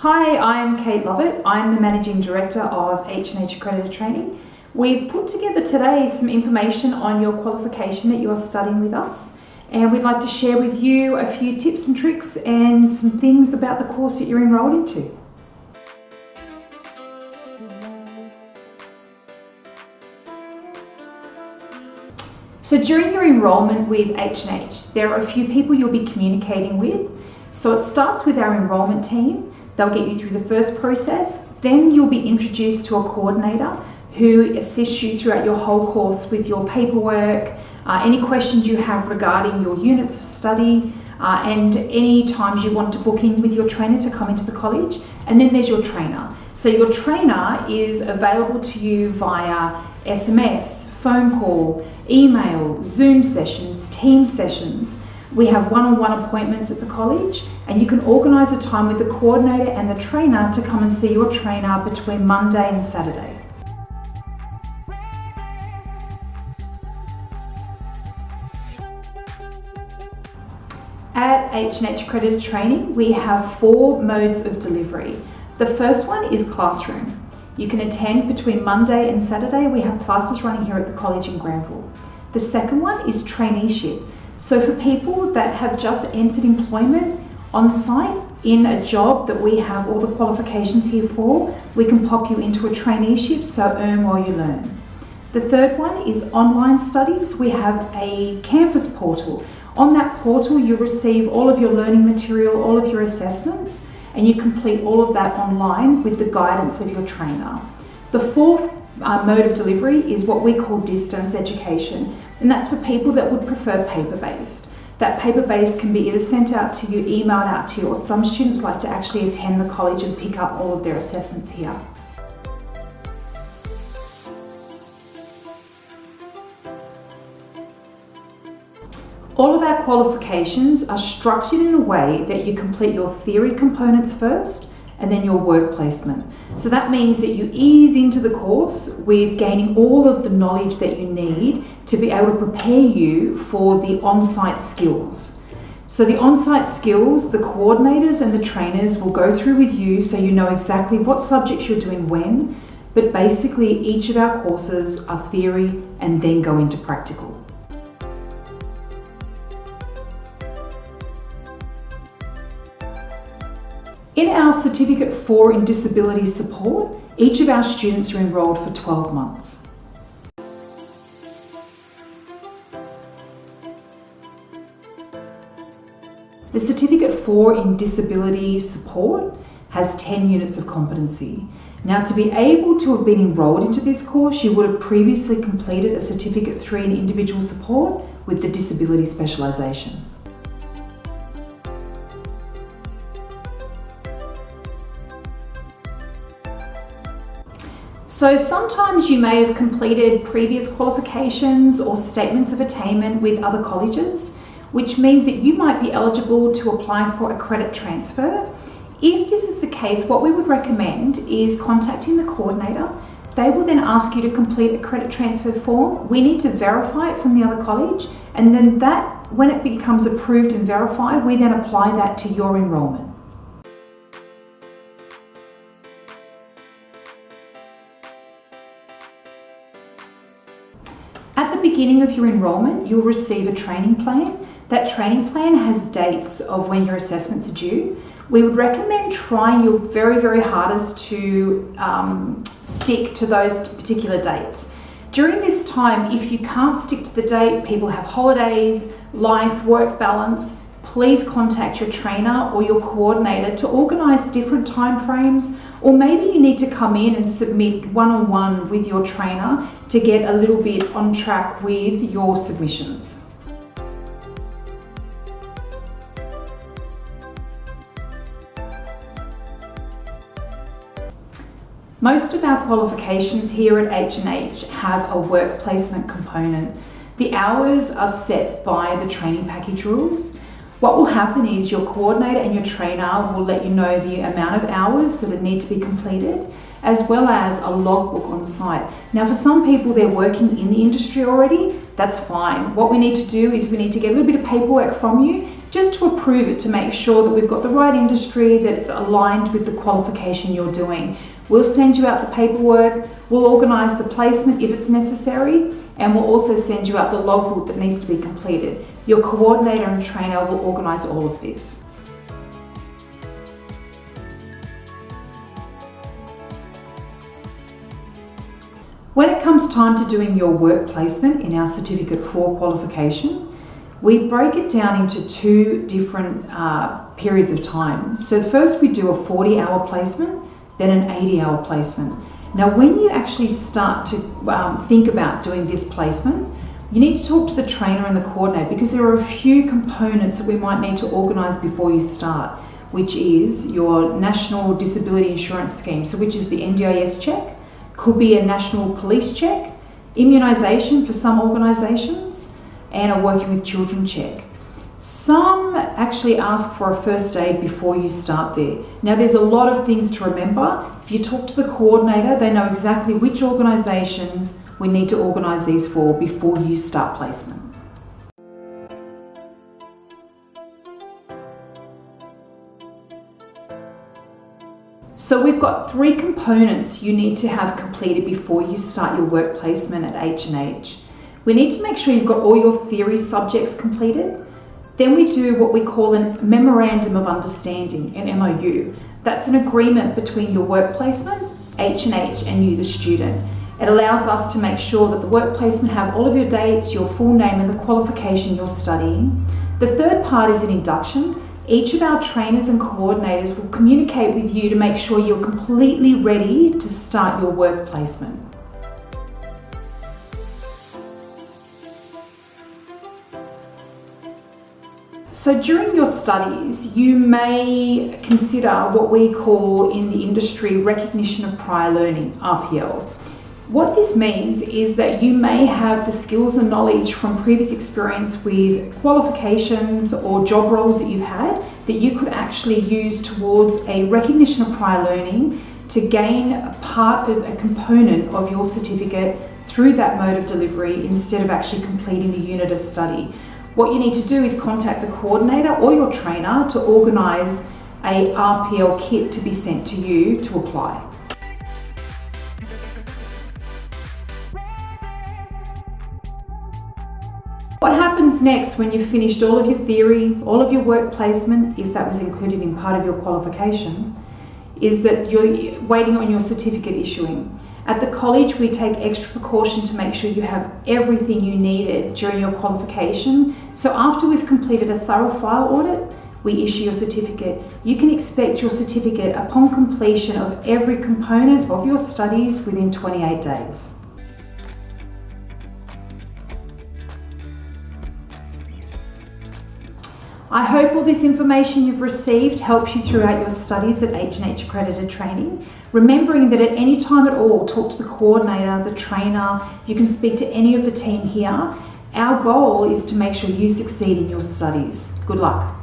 Hi, I'm Kate Lovett. I'm the Managing Director of H&H Accredited Training. We've put together today some information on your qualification that you are studying with us, and we'd like to share with you a few tips and tricks and some things about the course that you're enrolled into. So during your enrolment with H&H, there are a few people you'll be communicating with. So it starts with our enrolment team. They'll get you through the first process. Then you'll be introduced to a coordinator who assists you throughout your whole course with your paperwork, any questions you have regarding your units of study, and any times you want to book in with your trainer to come into the college. And then there's your trainer. So your trainer is available to you via SMS, phone call, email, Zoom sessions, team sessions. We have one-on-one appointments at the college, and you can organise a time with the coordinator and the trainer to come and see your trainer between Monday and Saturday. At H&H Accredited Training, we have 4 modes of delivery. The first one is classroom. You can attend between Monday and Saturday. We have classes running here at the college in Granville. The second one is traineeship. So for people that have just entered employment on site in a job that we have all the qualifications here for, we can pop you into a traineeship, so earn while you learn. The third one is online studies. We have a campus portal. On that portal, you receive all of your learning material, all of your assessments, and you complete all of that online with the guidance of your trainer. The fourth mode of delivery is what we call distance education, and that's for people that would prefer paper-based. That paper-based can be either sent out to you, emailed out to you, or some students like to actually attend the college and pick up all of their assessments here. All of our qualifications are structured in a way that you complete your theory components first and then your work placement. So that means that you ease into the course with gaining all of the knowledge that you need to be able to prepare you for the on-site skills. So the on-site skills, the coordinators and the trainers will go through with you so you know exactly what subjects you're doing when, but basically each of our courses are theory and then go into practical. In our Certificate 4 in Disability Support, each of our students are enrolled for 12 months. The Certificate 4 in Disability Support has 10 units of competency. Now, to be able to have been enrolled into this course, you would have previously completed a Certificate 3 in Individual Support with the Disability Specialisation. So sometimes you may have completed previous qualifications or statements of attainment with other colleges, which means that you might be eligible to apply for a credit transfer. If this is the case, what we would recommend is contacting the coordinator. They will then ask you to complete a credit transfer form. We need to verify it from the other college, and then when it becomes approved and verified, we then apply that to your enrolment. At the beginning of your enrolment, you'll receive a training plan. That training plan has dates of when your assessments are due. We would recommend trying your very, very hardest to stick to those particular dates. During this time, if you can't stick to the date, people have holidays, life, work balance, please contact your trainer or your coordinator to organise different timeframes, or maybe you need to come in and submit one-on-one with your trainer to get a little bit on track with your submissions. Most of our qualifications here at H&H have a work placement component. The hours are set by the training package rules. What will happen is your coordinator and your trainer will let you know the amount of hours that need to be completed, as well as a logbook on site. Now, for some people, they're working in the industry already. that's fine. What we need to do is we need to get a little bit of paperwork from you just to approve it, to make sure that we've got the right industry, that it's aligned with the qualification you're doing. We'll send you out the paperwork, we'll organise the placement if it's necessary, and we'll also send you out the logbook that needs to be completed. Your coordinator and trainer will organise all of this. When it comes time to doing your work placement in our Certificate 4 qualification, we break it down into two different periods of time. So first we do a 40-hour placement, then an 80-hour placement. Now when you actually start to think about doing this placement, you need to talk to the trainer and the coordinator, because there are a few components that we might need to organise before you start, which is your National Disability Insurance Scheme, so which is the NDIS check, could be a National Police check, immunisation for some organisations, and a Working with Children check. Some actually ask for a first aid before you start there. Now there's a lot of things to remember. If you talk to the coordinator, they know exactly which organisations we need to organise these for before you start placement. So we've got three components you need to have completed before you start your work placement at H&H. We need to make sure you've got all your theory subjects completed. Then we do what we call a Memorandum of Understanding, an MOU. That's an agreement between your work placement, H&H, and you, the student. It allows us to make sure that the work placement have all of your dates, your full name, and the qualification you're studying. The third part is an induction. Each of our trainers and coordinators will communicate with you to make sure you're completely ready to start your work placement. So during your studies, you may consider what we call in the industry recognition of prior learning, RPL. What this means is that you may have the skills and knowledge from previous experience with qualifications or job roles that you've had that you could actually use towards a recognition of prior learning to gain a part of a component of your certificate through that mode of delivery instead of actually completing the unit of study. What you need to do is contact the coordinator or your trainer to organise a RPL kit to be sent to you to apply. What happens next when you've finished all of your theory, all of your work placement, if that was included in part of your qualification, is that you're waiting on your certificate issuing. At the college, we take extra precaution to make sure you have everything you needed during your qualification. So after we've completed a thorough file audit, we issue your certificate. You can expect your certificate upon completion of every component of your studies within 28 days. I hope all this information you've received helps you throughout your studies at H&H Accredited Training. Remembering that at any time at all, talk to the coordinator, the trainer, you can speak to any of the team here. Our goal is to make sure you succeed in your studies. Good luck.